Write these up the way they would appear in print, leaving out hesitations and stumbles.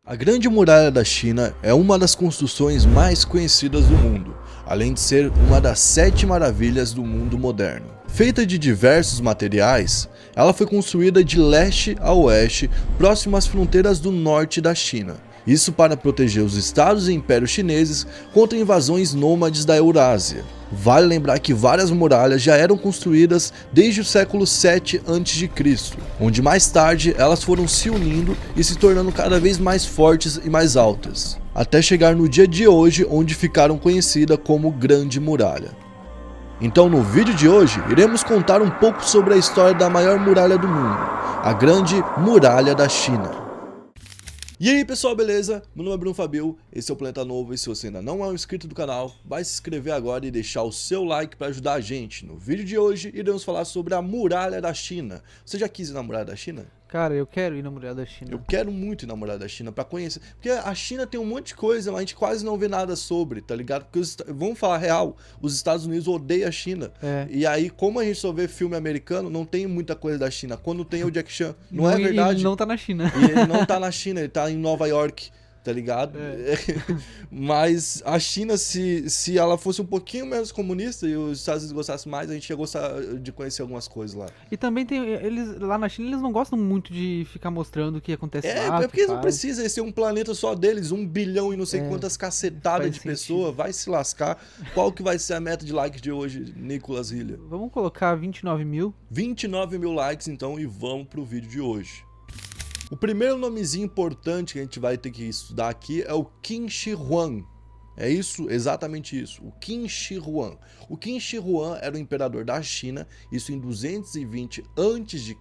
A Grande Muralha da China é uma das construções mais conhecidas do mundo, além de ser uma das 7 maravilhas do mundo moderno. Feita de diversos materiais, ela foi construída de leste a oeste, próximo às fronteiras do norte da China. Isso para proteger os estados e impérios chineses contra invasões nômades da Eurásia. Vale lembrar que várias muralhas já eram construídas desde o século 7 a.C., onde mais tarde elas foram se unindo e se tornando cada vez mais fortes e mais altas, até chegar no dia de hoje, onde ficaram conhecidas como Grande Muralha. Então no vídeo de hoje, iremos contar um pouco sobre a história da maior muralha do mundo, a Grande Muralha da China. E aí pessoal, beleza? Meu nome é Bruno Fabio, esse é o Planeta Novo e se você ainda não é um inscrito do canal, vai se inscrever agora e deixar o seu like para ajudar a gente. No vídeo de hoje, iremos falar sobre a Muralha da China. Você já quis ir na Muralha da China? Cara, eu quero ir na Muralha da China. Eu quero muito ir na Muralha da China pra conhecer, porque a China tem um monte de coisa, mas a gente quase não vê nada sobre, tá ligado? Porque, vamos falar real, os Estados Unidos odeiam a China. É. E aí, como a gente só vê filme americano, não tem muita coisa da China. Quando tem o Jack Chan, não é verdade? Ele não tá na China. E ele não tá na China, ele tá em Nova York, tá ligado? É. Mas a China, se ela fosse um pouquinho menos comunista e os Estados Unidos gostassem mais, a gente ia gostar de conhecer algumas coisas lá. E também tem, eles lá na China, eles não gostam muito de ficar mostrando o que acontece lá. É porque eles não precisam, eles têm um planeta só deles, 1 bilhão e não sei quantas cacetadas de pessoas, vai se lascar. Qual que vai ser a meta de likes de hoje, Nicolas Hillier? Vamos colocar 29 mil. 29 mil likes então e vamos pro vídeo de hoje. O primeiro nomezinho importante que a gente vai ter que estudar aqui é o Qin Shi Huang. É isso, exatamente isso, o Qin Shi Huang. O Qin Shi Huang era o imperador da China, isso em 220 a.C.,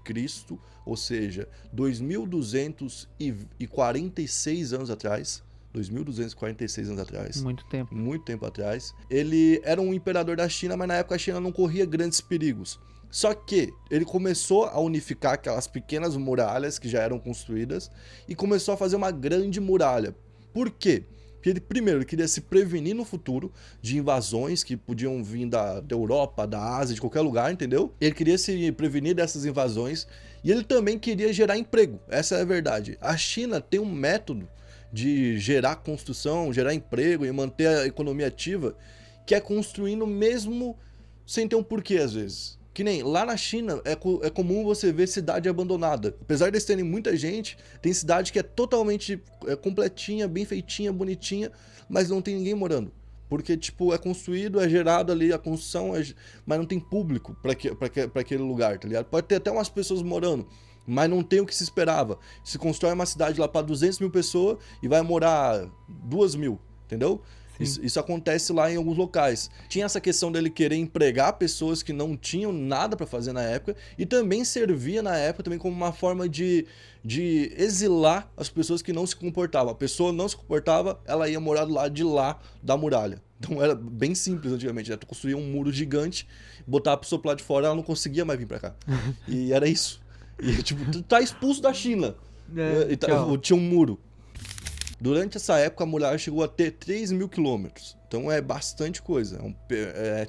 ou seja, 2246 anos atrás. 2246 anos atrás. Muito tempo. Muito tempo atrás. Ele era um imperador da China, mas na época a China não corria grandes perigos. Só que ele começou a unificar aquelas pequenas muralhas que já eram construídas e começou a fazer uma grande muralha. Por quê? Porque ele, primeiro, ele queria se prevenir no futuro de invasões que podiam vir da Europa, da Ásia, de qualquer lugar, entendeu? Ele queria se prevenir dessas invasões e ele também queria gerar emprego. Essa é a verdade. A China tem um método de gerar construção, gerar emprego e manter a economia ativa, que é construindo mesmo sem ter um porquê às vezes. Que nem lá na China é comum você ver cidade abandonada. Apesar de eles terem muita gente, tem cidade que é totalmente completinha, bem feitinha, bonitinha, mas não tem ninguém morando. Porque, tipo, é construído, é gerado ali a construção, mas não tem público para aquele lugar, tá ligado? Pode ter até umas pessoas morando, mas não tem o que se esperava. Se constrói uma cidade lá para 200 mil pessoas e vai morar 2 mil, entendeu? Isso acontece lá em alguns locais. Tinha essa questão dele querer empregar pessoas que não tinham nada para fazer na época e também servia na época também como uma forma de exilar as pessoas que não se comportavam. A pessoa não se comportava, ela ia morar do lado de lá da muralha. Então era bem simples antigamente, né? Tu construía um muro gigante, botava a pessoa pro lado de fora, ela não conseguia mais vir para cá. E era isso. E tipo, tu tá expulso da China. Tinha um muro. Durante essa época, a muralha chegou a ter 3 mil quilômetros. Então é bastante coisa.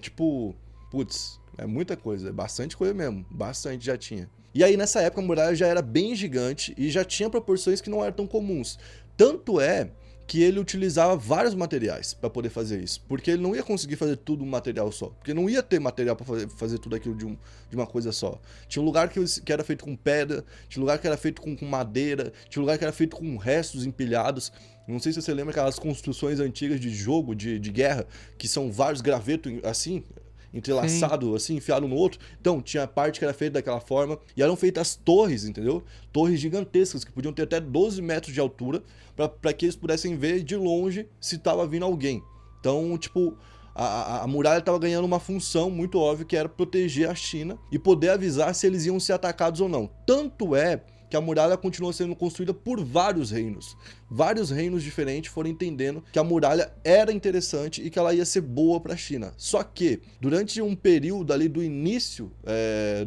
Tipo, putz, é muita coisa. É bastante coisa mesmo. Bastante já tinha. E aí nessa época a muralha já era bem gigante e já tinha proporções que não eram tão comuns. Tanto é que ele utilizava vários materiais para poder fazer isso. Porque ele não ia conseguir fazer tudo um material só. Porque não ia ter material para fazer tudo aquilo de uma coisa só. Tinha um lugar que era feito com pedra, tinha um lugar que era feito com madeira, tinha um lugar que era feito com restos empilhados. Não sei se você lembra aquelas construções antigas de jogo, de guerra, que são vários gravetos assim, entrelaçado, assim, enfiado no outro. Então, tinha parte que era feita daquela forma. E eram feitas torres, entendeu? Torres gigantescas, que podiam ter até 12 metros de altura, para que eles pudessem ver de longe se estava vindo alguém. Então, tipo, a muralha estava ganhando uma função muito óbvia, que era proteger a China e poder avisar se eles iam ser atacados ou não. Tanto é que a muralha continuou sendo construída por vários reinos. Vários reinos diferentes foram entendendo que a muralha era interessante e que ela ia ser boa para a China. Só que, durante um período ali do início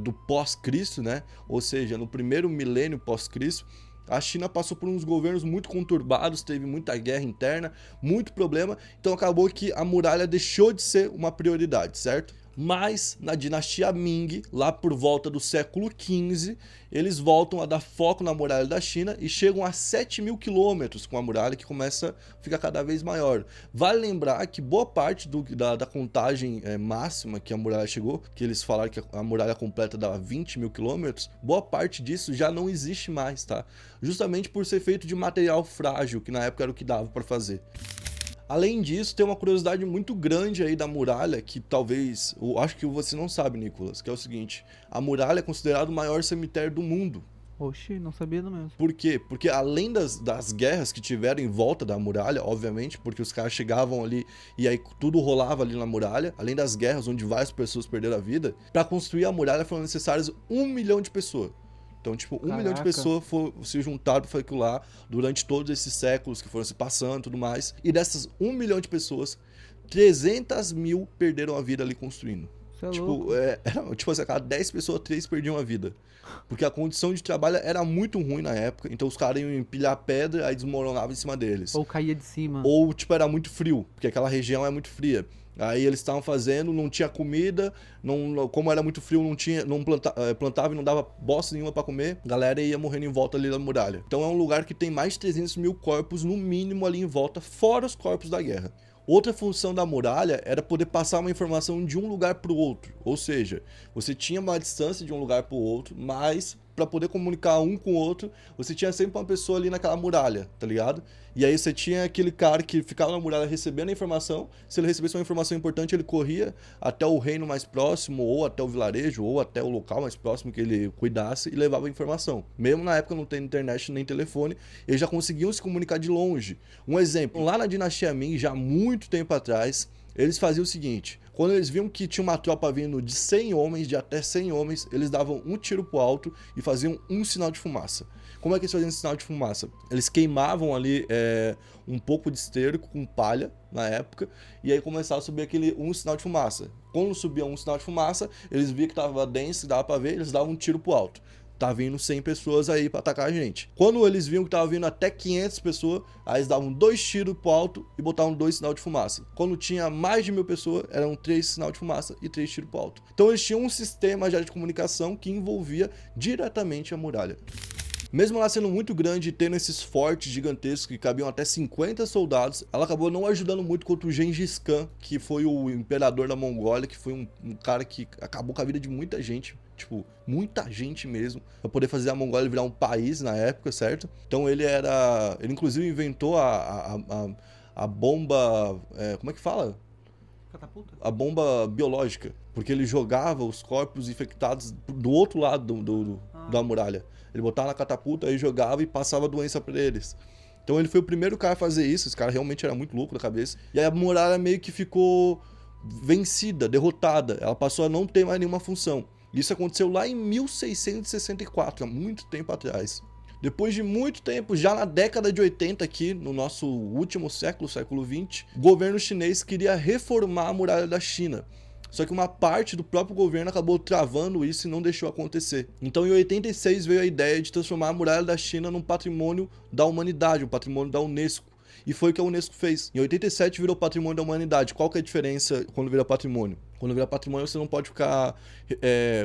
do pós-Cristo, né? Ou seja, no primeiro milênio pós-Cristo, a China passou por uns governos muito conturbados, teve muita guerra interna, muito problema, então acabou que a muralha deixou de ser uma prioridade, certo? Mas na dinastia Ming, lá por volta do século XV, eles voltam a dar foco na muralha da China e chegam a 7.000 quilômetros com a muralha, que começa a ficar cada vez maior. Vale lembrar que boa parte da contagem máxima que a muralha chegou, que eles falaram que a muralha completa dava 20.000 quilômetros, boa parte disso já não existe mais, tá? Justamente por ser feito de material frágil, que na época era o que dava para fazer. Além disso, tem uma curiosidade muito grande aí da muralha, que talvez, eu acho que você não sabe, Nicolas, que é o seguinte: a muralha é considerado o maior cemitério do mundo. Oxi, não sabia do mesmo. Por quê? Porque além das guerras que tiveram em volta da muralha, obviamente, porque os caras chegavam ali e aí tudo rolava ali na muralha, além das guerras onde várias pessoas perderam a vida, para construir a muralha foram necessárias 1 milhão de pessoas. Então, tipo, 1 milhão de pessoas se juntaram para fazer aquilo lá durante todos esses séculos que foram se passando e tudo mais. E dessas 1 milhão de pessoas, 300 mil perderam a vida ali construindo. Isso é Tipo, louco. tipo assim, a cada 10 pessoas, 3 perdiam a vida. Porque a condição de trabalho era muito ruim na época, então os caras iam empilhar pedra, aí desmoronava em cima deles. Ou caía de cima. Ou, tipo, era muito frio, porque aquela região é muito fria. Aí eles estavam fazendo, não tinha comida, como era muito frio, plantava e não dava bosta nenhuma pra comer, a galera ia morrendo em volta ali da muralha. Então é um lugar que tem mais de 300 mil corpos, no mínimo, ali em volta, fora os corpos da guerra. Outra função da muralha era poder passar uma informação de um lugar para o outro. Ou seja, você tinha uma distância de um lugar para o outro, mas para poder comunicar um com o outro, você tinha sempre uma pessoa ali naquela muralha, tá ligado? E aí você tinha aquele cara que ficava na muralha recebendo a informação. Se ele recebesse uma informação importante, ele corria até o reino mais próximo, ou até o vilarejo, ou até o local mais próximo que ele cuidasse e levava a informação. Mesmo na época não tem internet nem telefone, eles já conseguiam se comunicar de longe. Um exemplo, lá na dinastia Ming, já há muito tempo atrás, eles faziam o seguinte: quando eles viam que tinha uma tropa vindo de 100 homens, de até 100 homens, eles davam um tiro pro alto e faziam um sinal de fumaça. Como é que eles faziam esse sinal de fumaça? Eles queimavam ali um pouco de esterco com palha, na época, e aí começava a subir aquele um sinal de fumaça. Quando subia um sinal de fumaça, eles viam que tava denso, dava pra ver, eles davam um tiro pro alto. Tá vindo 100 pessoas aí pra atacar a gente. Quando eles viam que tava vindo até 500 pessoas, aí eles davam 2 tiros pro alto e botavam 2 sinal de fumaça. Quando tinha mais de 1.000 pessoas, eram 3 sinal de fumaça e 3 tiros pro alto. Então eles tinham um sistema já de comunicação que envolvia diretamente a muralha. Mesmo ela sendo muito grande e tendo esses fortes gigantescos que cabiam até 50 soldados, ela acabou não ajudando muito contra o Gengis Khan, que foi o imperador da Mongólia, que foi um cara que acabou com a vida de muita gente. Tipo, muita gente mesmo, pra poder fazer a Mongólia virar um país na época, certo? Então ele inclusive inventou a bomba, como é que fala? Catapulta? A bomba biológica, porque ele jogava os corpos infectados do outro lado da muralha. Ele botava na catapulta, aí jogava e passava a doença pra eles. Então ele foi o primeiro cara a fazer isso, esse cara realmente era muito louco da cabeça. E aí a muralha meio que ficou vencida, derrotada, ela passou a não ter mais nenhuma função. Isso aconteceu lá em 1664, há muito tempo atrás. Depois de muito tempo, já na década de 80 aqui, no nosso último século, século 20, o governo chinês queria reformar a muralha da China. Só que uma parte do próprio governo acabou travando isso e não deixou acontecer. Então em 86 veio a ideia de transformar a muralha da China num patrimônio da humanidade, um patrimônio da Unesco. E foi o que a Unesco fez. Em 87 virou patrimônio da humanidade. Qual que é a diferença quando vira patrimônio? Quando vira patrimônio você não pode ficar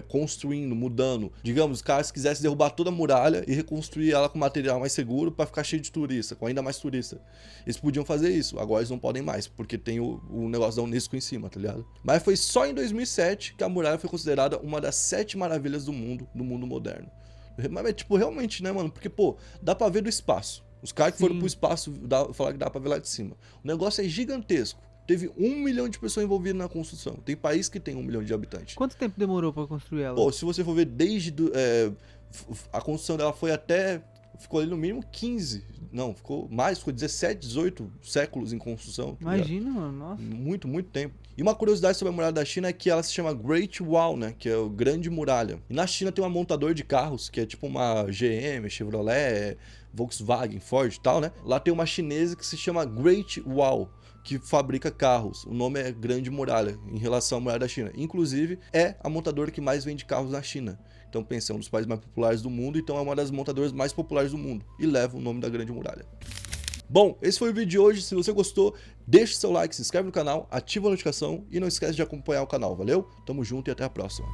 construindo, mudando. Digamos, os caras quisessem derrubar toda a muralha e reconstruir ela com material mais seguro para ficar cheio de turista, com ainda mais turista. Eles podiam fazer isso, agora eles não podem mais, porque tem o negócio da Unesco em cima, tá ligado? Mas foi só em 2007 que a muralha foi considerada uma das 7 maravilhas do mundo moderno. Mas, tipo, realmente, né, mano? Porque, pô, dá pra ver do espaço. Os caras que foram pro espaço falaram que dá pra ver lá de cima. O negócio é gigantesco. Teve 1 milhão de pessoas envolvidas na construção. Tem país que tem 1 milhão de habitantes. Quanto tempo demorou pra construir ela? Pô, se você for ver a construção dela ficou ali no mínimo 15. Não, ficou mais, ficou 17, 18 séculos em construção. Tá Imagina, mano, nossa. Muito, muito tempo. E uma curiosidade sobre a muralha da China é que ela se chama Great Wall, né? Que é o Grande Muralha. E na China tem uma montadora de carros, que é tipo uma GM, Chevrolet, Volkswagen, Ford e tal, né? Lá tem uma chinesa que se chama Great Wall, que fabrica carros. O nome é Grande Muralha, em relação à muralha da China. Inclusive, é a montadora que mais vende carros na China. Então, pensa, é um dos países mais populares do mundo, então é uma das montadoras mais populares do mundo. E leva o nome da Grande Muralha. Bom, esse foi o vídeo de hoje. Se você gostou, deixe seu like, se inscreve no canal, ativa a notificação e não esquece de acompanhar o canal, valeu? Tamo junto e até a próxima.